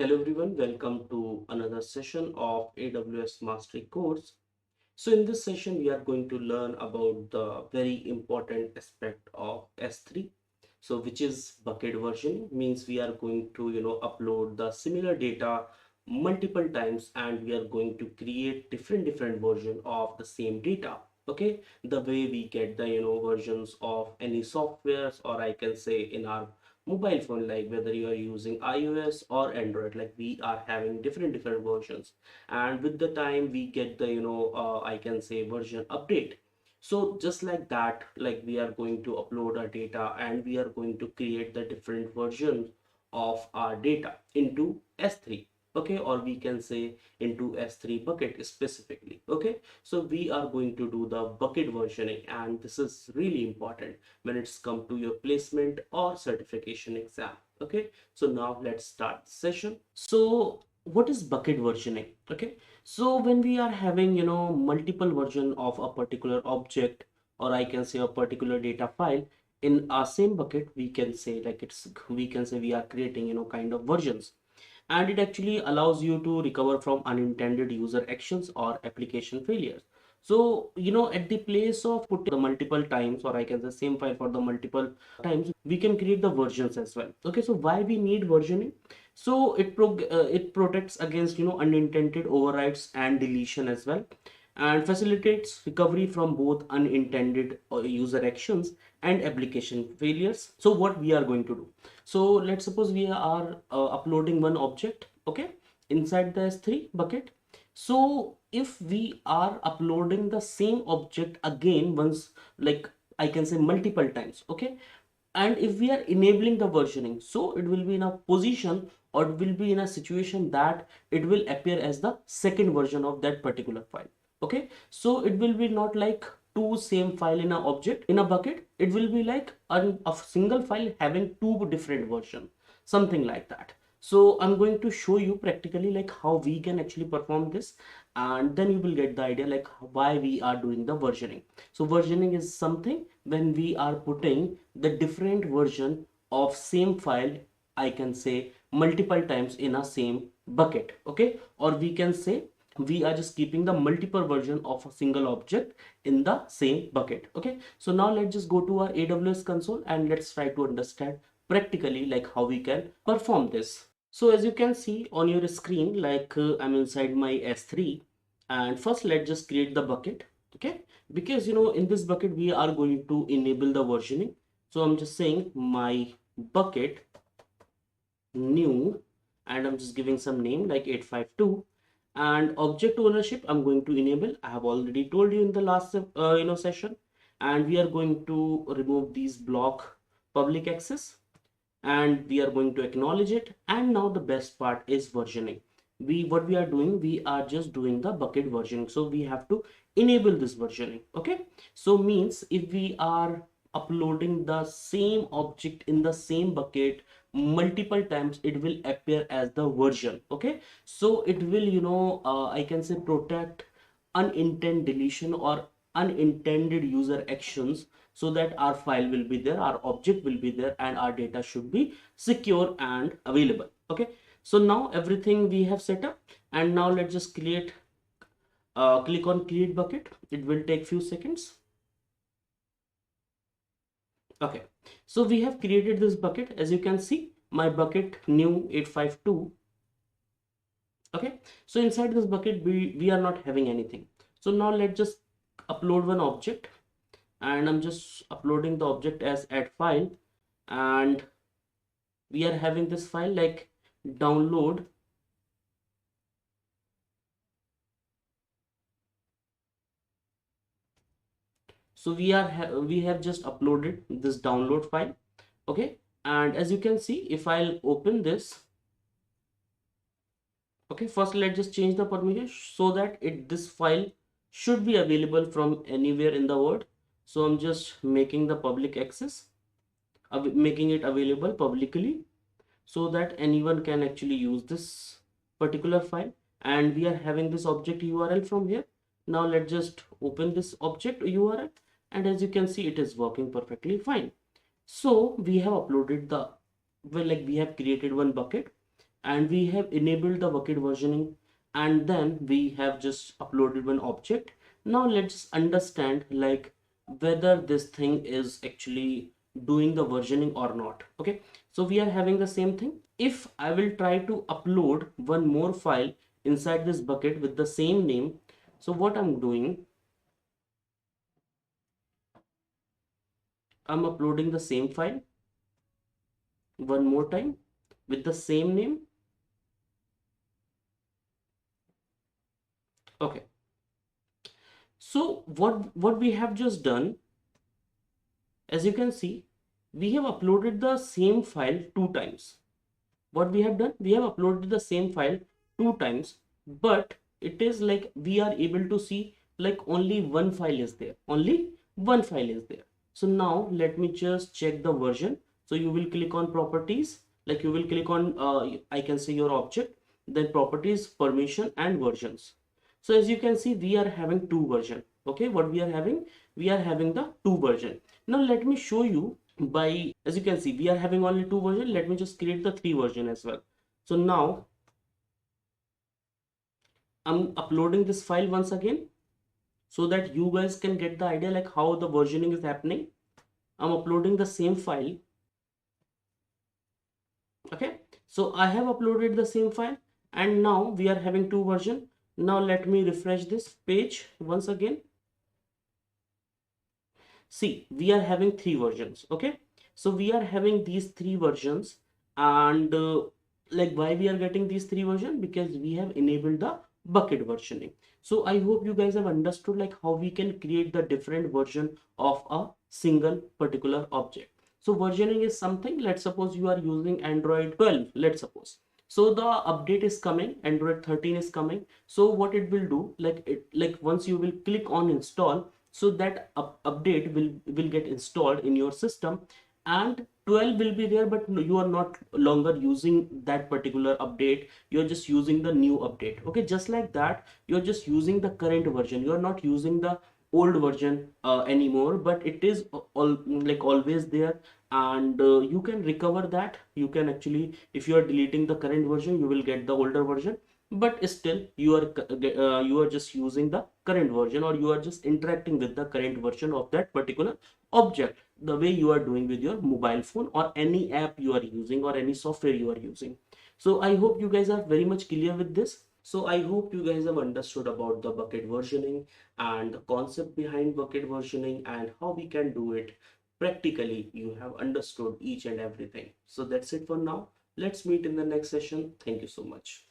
Hello everyone, welcome to another session of AWS Mastery course. So in this session, we are going to learn about the very important aspect of S3. So which is bucket versioning, means we are going to, upload the similar data multiple times and we are going to create different version of the same data. Okay, the way we get the, versions of any softwares, or I can say in our mobile phone, like whether you are using iOS or Android, like we are having different versions, and with the time we get the I can say version update. So just like that, like we are going to upload our data and we are going to create the different versions of our data into S3. Okay, or we can say into S3 bucket specifically. Okay, so we are going to do the bucket versioning, and this is really important when it's come to your placement or certification exam. Okay, so now let's start the session. So what is bucket versioning? Okay, so when we are having multiple version of a particular object, or I can say a particular data file in our same bucket, we can say like we can say we are creating kind of versions, and it actually allows you to recover from unintended user actions or application failures. So at the place of putting the multiple times, or I can say same file for the multiple times, we can create the versions as well. Okay, so why we need versioning? So it protects against unintended overrides and deletion as well, and facilitates recovery from both unintended user actions and application failures. So what we are going to do, so let's suppose we are uploading one object, okay, inside the S3 bucket. So if we are uploading the same object again once, like I can say multiple times, okay, and if we are enabling the versioning, so it will be in a position, or it will be in a situation that it will appear as the second version of that particular file. Okay, so it will be not like two same file in a object in a bucket, it will be like a single file having two different version, something like that. So I'm going to show you practically like how we can actually perform this, and then you will get the idea like why we are doing the versioning. So versioning is something when we are putting the different version of same file, I can say multiple times in a same bucket. Okay, or we can say we are just keeping the multiple version of a single object in the same bucket. Okay, so now let's just go to our AWS console and let's try to understand practically like how we can perform this. So as you can see on your screen, like I'm inside my S3, and first let's just create the bucket. Okay, because in this bucket we are going to enable the versioning. So I'm just saying my bucket new, and I'm just giving some name like 852, and object ownership I'm going to enable. I have already told you in the last session, and we are going to remove these block public access, and we are going to acknowledge it. And now the best part is versioning. What we are doing, we are just doing the bucket versioning, so we have to enable this versioning. Okay, so means if we are uploading the same object in the same bucket multiple times, it will appear as the version. Okay, so it will I can say protect unintended deletion or unintended user actions, so that our file will be there, our object will be there, and our data should be secure and available. Okay, so now everything we have set up, and now let's just click on create bucket. It will take few seconds. Okay, so we have created this bucket. As you can see, my bucket new 852. Okay, so inside this bucket we are not having anything. So now let's just upload one object, and I'm just uploading the object as add file, and we are having this file like download. So we have just uploaded this download file. Okay, and as you can see, if I'll open this, okay, first let's just change the permission so that this file should be available from anywhere in the world. So I'm just making the public access, making it available publicly, so that anyone can actually use this particular file. And we are having this object URL from here. Now let's just open this object URL, and as you can see, it is working perfectly fine. So we have uploaded the, well, like we have created one bucket, and we have enabled the bucket versioning, and then we have just uploaded one object. Now let's understand like whether this thing is actually doing the versioning or not. Okay, so we are having the same thing. If I will try to upload one more file inside this bucket with the same name, so what I'm doing, I'm uploading the same file one more time with the same name. Okay, so what we have just done, as you can see, we have uploaded the same file two times. What we have done, we have uploaded the same file two times, but it is like we are able to see like only one file is there, only one file is there. So now let me just check the version. So you will click on properties, like you will click on I can say your object, then properties, permission and versions. So as you can see, we are having two version. Okay, what we are having, we are having the two version. Now let me show you by, as you can see, we are having only two version. Let me just create the three version as well. So now I'm uploading this file once again so that you guys can get the idea like how the versioning is happening. I'm uploading the same file. Okay, so I have uploaded the same file, and now we are having two version. Now let me refresh this page once again. See, we are having three versions. Okay, so we are having these three versions, and like why we are getting these three versions, because we have enabled the bucket versioning. So I hope you guys have understood like how we can create the different version of a single particular object. So versioning is something, let's suppose you are using Android 12, let's suppose. So the update is coming, Android 13 is coming. So what it will do, like it, like once you will click on install, so that update will get installed in your system, and 12 will be there, but you are not longer using that particular update, you're just using the new update. Okay, just like that, you're just using the current version, you're not using the old version anymore, but it is all like always there. And you can recover that. You can actually, if you are deleting the current version, you will get the older version, but still you are just using the current version, or you are just interacting with the current version of that particular object, the way you are doing with your mobile phone or any app you are using or any software you are using. So I hope you guys are very much clear with this. So I hope you guys have understood about the bucket versioning and the concept behind bucket versioning and how we can do it practically. You have understood each and everything. So that's it for now. Let's meet in the next session. Thank you so much.